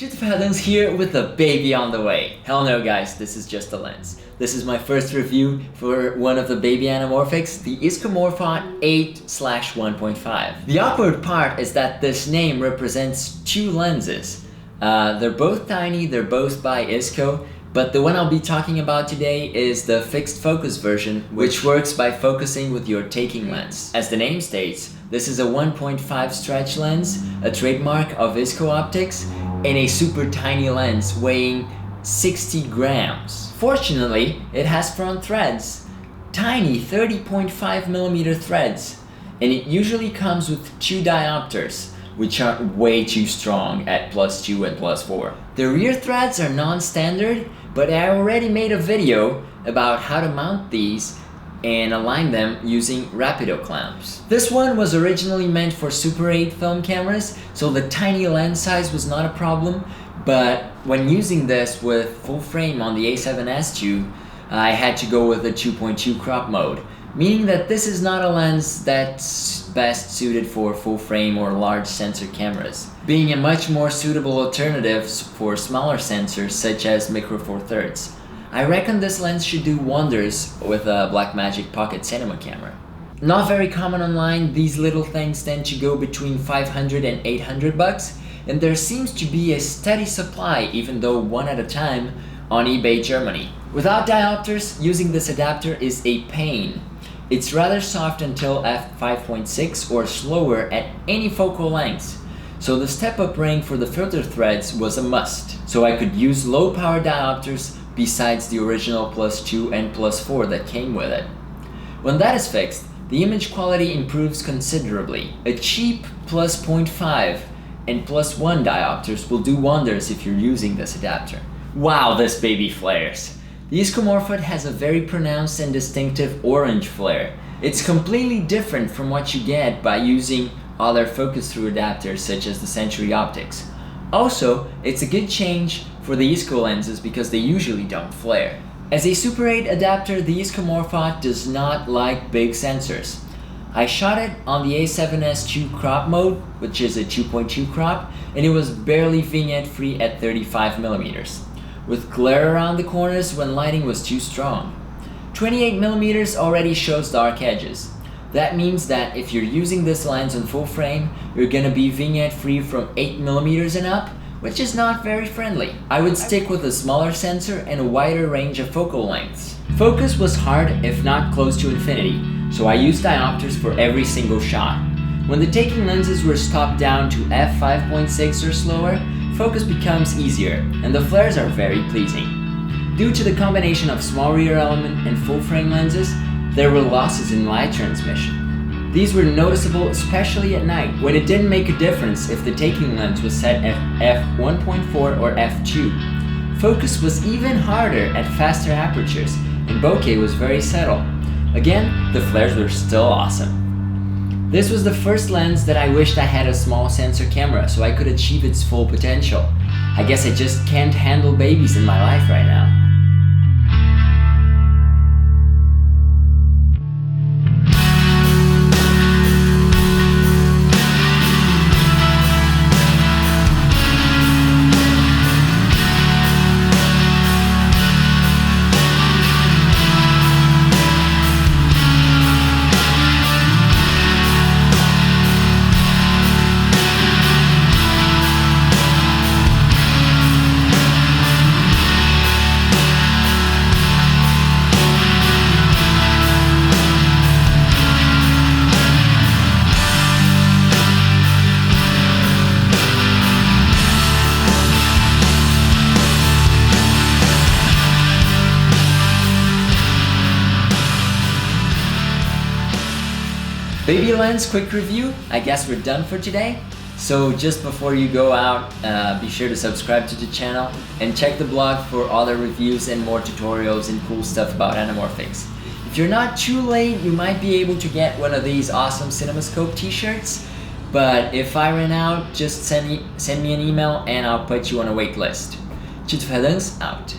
Untitled here with a baby on the way. Hell no guys, this is just a lens. This is my first review for one of the baby anamorphics, the Iscomorphot 8/1.5. The awkward part is that this name represents two lenses. They're both tiny, they're both by Isco, but the one I'll be talking about today is the fixed focus version, which works by focusing with your taking lens. As the name states, this is a 1.5 stretch lens, a trademark of Isco Optics, and a super tiny lens weighing 60 grams. Fortunately, it has front threads, tiny 30.5mm threads, and it usually comes with two diopters, which are way too strong at +2 and +4. The rear threads are non-standard, but I already made a video about how to mount these and align them using Rapido clamps. This one was originally meant for Super 8 film cameras, so the tiny lens size was not a problem, but when using this with full frame on the A7s II, I had to go with the 2.2 crop mode, meaning that this is not a lens that's best suited for full frame or large sensor cameras, being a much more suitable alternative for smaller sensors such as micro four thirds. I reckon this lens should do wonders with a Blackmagic Pocket Cinema camera. Not very common online, these little things tend to go between 500 and 800 bucks, and there seems to be a steady supply, even though one at a time, on eBay Germany. Without diopters, using this adapter is a pain. It's rather soft until f5.6 or slower at any focal length, so the step-up ring for the filter threads was a must, so I could use low-power diopters besides the original +2 and +4 that came with it. When that is fixed, the image quality improves considerably. A cheap +0.5 and +1 diopters will do wonders if you're using this adapter. Wow, this baby flares! The Iscomorphot has a very pronounced and distinctive orange flare. It's completely different from what you get by using other focus-through adapters such as the Century Optics. Also, it's a good change for the Isco lenses because they usually don't flare. As a Super 8 adapter, the Iscomorphot does not like big sensors. I shot it on the A7s II crop mode, which is a 2.2 crop, and it was barely vignette free at 35mm, with glare around the corners when lighting was too strong. 28mm already shows dark edges. That means that if you're using this lens on full frame, you're gonna be vignette free from 8mm and up, which is not very friendly. I would stick with a smaller sensor and a wider range of focal lengths. Focus was hard, if not close to infinity, so I used diopters for every single shot. When the taking lenses were stopped down to f5.6 or slower, focus becomes easier, and the flares are very pleasing. Due to the combination of small rear element and full frame lenses, there were losses in light transmission. These were noticeable especially at night, when it didn't make a difference if the taking lens was set at f1.4 or f2. Focus was even harder at faster apertures, and bokeh was very subtle. Again, the flares were still awesome. This was the first lens that I wished I had a small sensor camera so I could achieve its full potential. I guess I just can't handle babies in my life right now. Baby lens quick review, I guess we're done for today. So just before you go out, be sure to subscribe to the channel and check the blog for other reviews and more tutorials and cool stuff about anamorphics. If you're not too late, you might be able to get one of these awesome CinemaScope t-shirts, but if I run out, just send me an email and I'll put you on a wait list. Untitled out.